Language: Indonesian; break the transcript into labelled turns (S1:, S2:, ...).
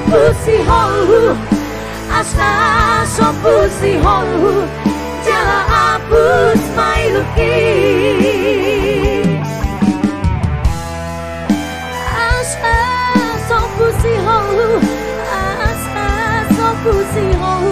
S1: pussy hole, asa so pussy hole, jala hapus my looking. Asa so pussy hole, asa so pussy hole.